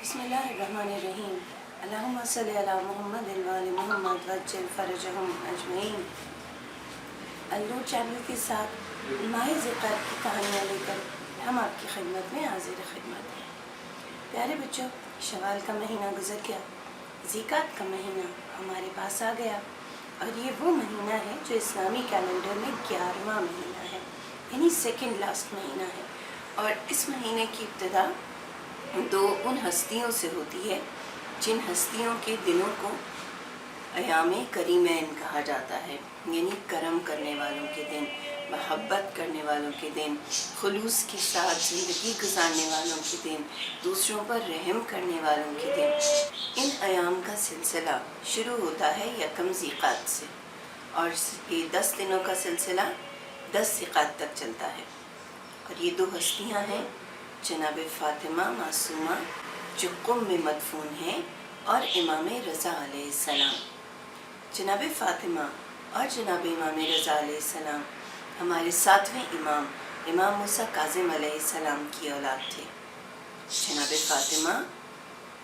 بسم اللہ الرحمن الرحیم اللہم صلی علی محمد و آل محمد وجل فرجہم اجمعین۔ النور چینل کے ساتھ ماہ ذکر کی کہانیاں لے کر ہم آپ کی خدمت میں حاضر خدمت ہیں۔ پیارے بچوں، شوال کا مہینہ گزر گیا، ذیقات کا مہینہ ہمارے پاس آ گیا، اور یہ وہ مہینہ ہے جو اسلامی کیلنڈر میں 11واں مہینہ ہے، یعنی سیکنڈ لاسٹ مہینہ ہے۔ اور اس مہینے کی ابتدا ان ہستیوں سے ہوتی ہے جن ہستیوں کے دنوں کو ایام کریمین کہا جاتا ہے، یعنی کرم کرنے والوں کے دن، محبت کرنے والوں کے دن، خلوص کے ساتھ زندگی گزارنے والوں کے دن، دوسروں پر رحم کرنے والوں کے دن۔ ان ایام کا سلسلہ شروع ہوتا ہے یکم ذیقات سے، اور یہ 10 دنوں کا سلسلہ 10 ذیقات تک چلتا ہے۔ اور یہ 2 ہستیاں ہیں، جناب فاطمہ معصومہ جو قم میں مدفون ہیں، اور امام رضا علیہ السلام۔ جناب فاطمہ اور جناب امام رضا علیہ السلام ہمارے 7ویں امام موسیٰ کاظم علیہ السلام کی اولاد تھے۔ جناب فاطمہ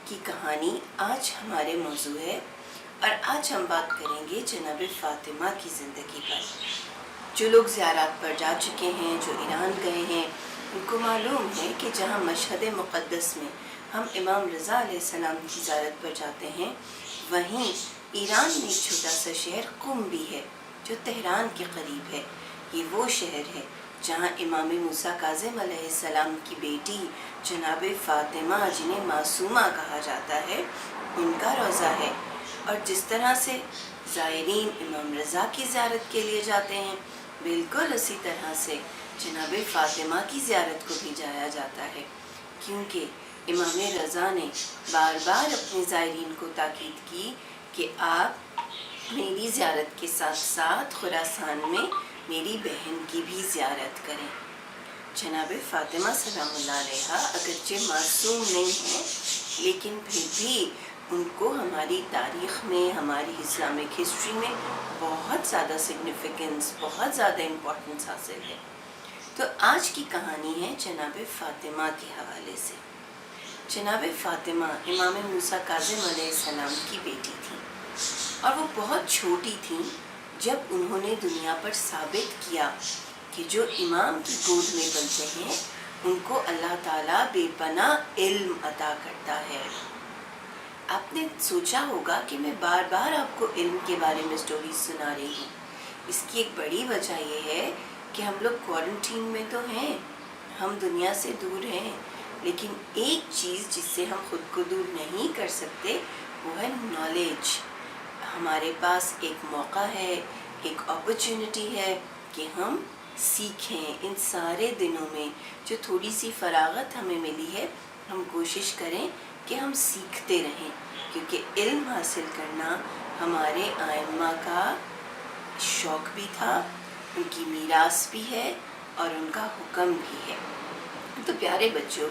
کی کہانی آج ہمارے موضوع ہے، اور آج ہم بات کریں گے جناب فاطمہ کی زندگی پر۔ جو لوگ زیارات پر جا چکے ہیں، جو ایران گئے ہیں، ان کو معلوم ہے کہ جہاں مشہد مقدس میں ہم امام رضا علیہ السلام کی زیارت پر جاتے ہیں، وہیں ایران میں ایک چھوٹا سا شہر قم بھی ہے جو تہران کے قریب ہے۔ یہ وہ شہر ہے جہاں امام موسیٰ کاظم علیہ السلام کی بیٹی جناب فاطمہ، جنہیں معصومہ کہا جاتا ہے، ان کا روضہ ہے۔ اور جس طرح سے زائرین امام رضا کی زیارت کے لیے جاتے ہیں، بالکل اسی طرح سے جناب فاطمہ کی زیارت کو بھی جایا جاتا ہے، کیونکہ امام رضا نے بار بار اپنے زائرین کو تاکید کی کہ آپ میری زیارت کے ساتھ ساتھ خراسان میں میری بہن کی بھی زیارت کریں۔ جناب فاطمہ سلام اللہ علیہا اگرچہ معصوم نہیں ہیں، لیکن پھر بھی ان کو ہماری تاریخ میں، ہماری اسلامک ہسٹری میں بہت زیادہ سگنیفیکنس، بہت زیادہ امپورٹنس حاصل ہے۔ تو آج کی کہانی ہے جناب فاطمہ کے حوالے سے۔ جناب فاطمہ امام موسیٰ کاظم علیہ السلام کی بیٹی تھی، اور وہ بہت چھوٹی تھیں جب انہوں نے دنیا پر ثابت کیا کہ جو امام کی گود میں پلتے ہیں ان کو اللہ تعالیٰ بے پناہ علم عطا کرتا ہے۔ آپ نے سوچا ہوگا کہ میں بار بار آپ کو علم کے بارے میں سٹوریز سنا رہی ہوں۔ اس کی ایک بڑی وجہ یہ ہے کہ ہم لوگ کوارنٹین میں تو ہیں، ہم دنیا سے دور ہیں، لیکن ایک چیز جس سے ہم خود کو دور نہیں کر سکتے وہ ہے نالج۔ ہمارے پاس ایک موقع ہے، ایک اپرچونٹی ہے کہ ہم سیکھیں۔ ان سارے دنوں میں جو تھوڑی سی فراغت ہمیں ملی ہے، ہم کوشش کریں کہ ہم سیکھتے رہیں، کیونکہ علم حاصل کرنا ہمارے ائمہ کا شوق بھی تھا، ان کی میراث بھی ہے، اور ان کا حکم بھی ہے۔ تو پیارے بچوں،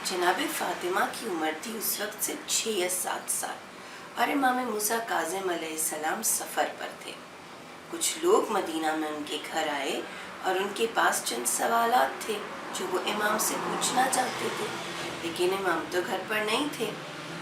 جناب فاطمہ کی عمر تھی اس وقت صرف 6 یا 7 سال، اور امام موسیٰ کاظم علیہ السلام سفر پر تھے۔ کچھ لوگ مدینہ میں ان کے گھر آئے، اور ان کے پاس چند سوالات تھے جو وہ امام سے پوچھنا چاہتے تھے، لیکن امام تو گھر پر نہیں تھے۔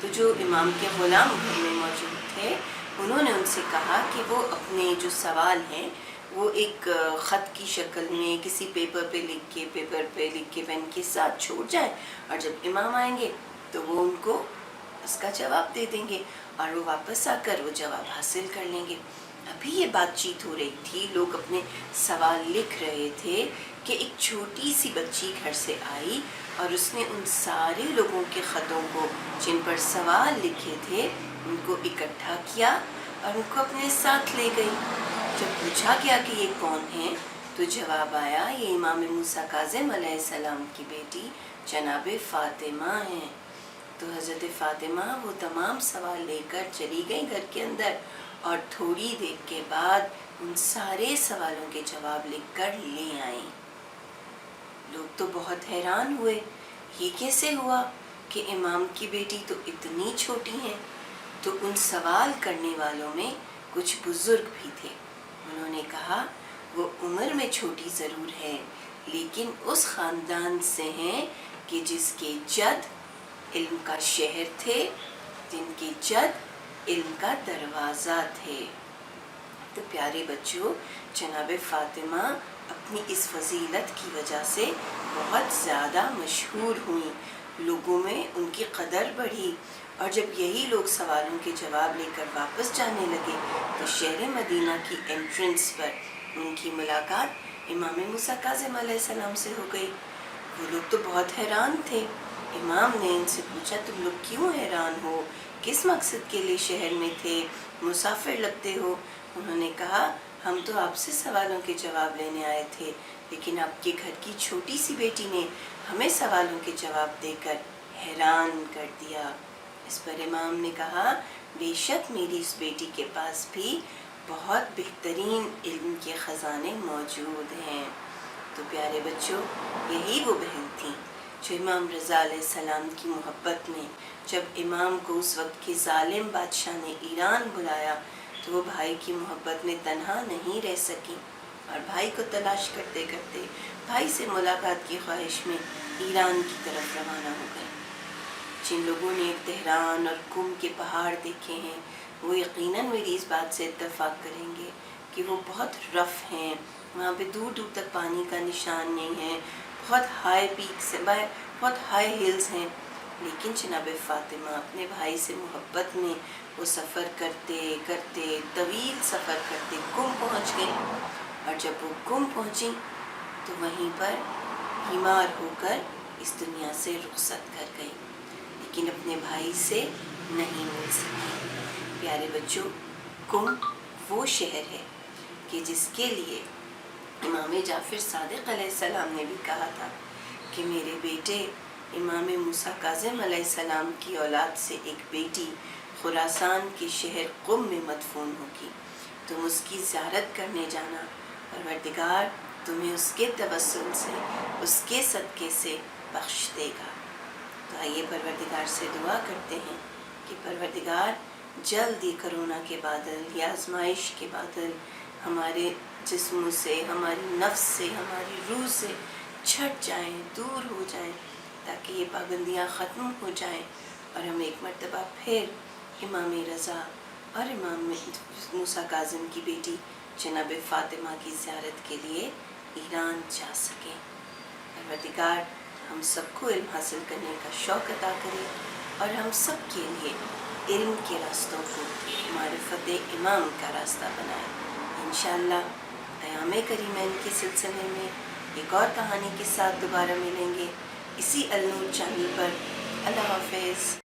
تو جو امام کے غلام گھر میں موجود تھے، انہوں نے ان سے کہا کہ وہ اپنے جو سوال ہیں وہ ایک خط کی شکل میں کسی پیپر پہ لکھ کے پین کے ساتھ چھوڑ جائیں، اور جب امام آئیں گے تو وہ ان کو اس کا جواب دے دیں گے، اور وہ واپس آ کر وہ جواب حاصل کر لیں گے۔ ابھی یہ بات چیت ہو رہی تھی، لوگ اپنے سوال لکھ رہے تھے، کہ ایک چھوٹی سی بچی گھر سے آئی، اور اس نے ان سارے لوگوں کے خطوں کو جن پر سوال لکھے تھے ان کو اکٹھا کیا اور ان کو اپنے ساتھ لے گئی۔ جب پوچھا گیا کہ یہ کون ہیں، تو جواب آیا یہ امام موسیٰ کاظم علیہ السلام کی بیٹی جناب فاطمہ ہیں۔ تو حضرت فاطمہ وہ تمام سوال لے کر چلی گئیں گھر کے اندر، اور تھوڑی دیر کے بعد ان سارے سوالوں کے جواب لکھ کر لے آئیں۔ لوگ تو بہت حیران ہوئے، یہ کیسے ہوا کہ امام کی بیٹی تو اتنی چھوٹی ہیں؟ تو ان سوال کرنے والوں میں کچھ بزرگ بھی تھے۔ انہوں نے کہا وہ عمر میں چھوٹی ضرور ہے، لیکن اس خاندان سے ہیں کہ جس کے جد علم کا شہر تھے، جن کے جد علم کا دروازہ تھے۔ تو پیارے بچوں، جناب فاطمہ اپنی اس فضیلت کی وجہ سے بہت زیادہ مشہور ہوئیں، لوگوں میں ان کی قدر بڑھی، اور جب یہی لوگ سوالوں کے جواب لے کر واپس جانے لگے تو شہر مدینہ کی انٹرنس پر ان کی ملاقات امام موسیٰ کاظم علیہ السلام سے ہو گئی۔ وہ لوگ تو بہت حیران تھے۔ امام نے ان سے پوچھا، تم لوگ کیوں حیران ہو؟ کس مقصد کے لیے شہر میں تھے؟ مسافر لگتے ہو۔ انہوں نے کہا، ہم تو آپ سے سوالوں کے جواب لینے آئے تھے، لیکن آپ کے گھر کی چھوٹی سی بیٹی نے ہمیں سوالوں کے جواب دے کر حیران کر دیا۔ اس پر امام نے کہا، بے شک میری اس بیٹی کے پاس بھی بہت بہترین علم کے خزانے موجود ہیں۔ تو پیارے بچوں، یہی وہ بہن تھیں جو امام رضا علیہ السلام کی محبت میں جب امام کو اس وقت کے ظالم بادشاہ نے ایران بلایا تو وہ بھائی کی محبت میں تنہا نہیں رہ سکیں، اور بھائی کو تلاش کرتے کرتے بھائی سے ملاقات کی خواہش میں ایران کی طرف روانہ ہو گئے۔ جن لوگوں نے تہران اور قم کے پہاڑ دیکھے ہیں وہ یقیناً میری اس بات سے اتفاق کریں گے کہ وہ بہت رف ہیں، وہاں پہ دور دور تک پانی کا نشان نہیں ہے، بہت ہائی پیکس ہیں، بہت ہائی ہلز ہیں۔ لیکن جناب فاطمہ اپنے بھائی سے محبت میں وہ سفر کرتے کرتے، طویل سفر کرتے قم پہنچ گئے، اور جب وہ قم پہنچیں تو وہیں پر بیمار ہو کر اس دنیا سے رخصت کر گئی، لیکن اپنے بھائی سے نہیں مل سکی۔ پیارے بچوں، قم وہ شہر ہے کہ جس کے لیے امام جعفر صادق علیہ السلام نے بھی کہا تھا کہ میرے بیٹے امام موسیٰ کاظم علیہ السلام کی اولاد سے ایک بیٹی خراسان کے شہر قم میں مدفون ہوگی، تم اس کی زیارت کرنے جانا، پروردگار تمہیں اس کے توسل سے، اس کے صدقے سے بخش دے گا۔ تو آئیے پروردگار سے دعا کرتے ہیں کہ پروردگار جلد ہی کرونا کے بادل یا آزمائش کے بادل ہمارے جسموں سے، ہماری نفس سے، ہماری روح سے چھٹ جائیں، دور ہو جائیں، تاکہ یہ پابندیاں ختم ہو جائیں اور ہم ایک مرتبہ پھر امام رضا اور امام موسیٰ کاظم کی بیٹی جناب فاطمہ کی زیارت کے لیے ایران جا سکیں۔ پروردگار ہم سب کو علم حاصل کرنے کا شوق عطا کرے اور ہم سب کے لیے علم کے راستوں کو معرفت امام کا راستہ بنائے۔ انشاءاللہ ایام کریمین کے سلسلے میں ایک اور کہانی کے ساتھ دوبارہ ملیں گے اسی النور چینل پر۔ اللہ حافظ۔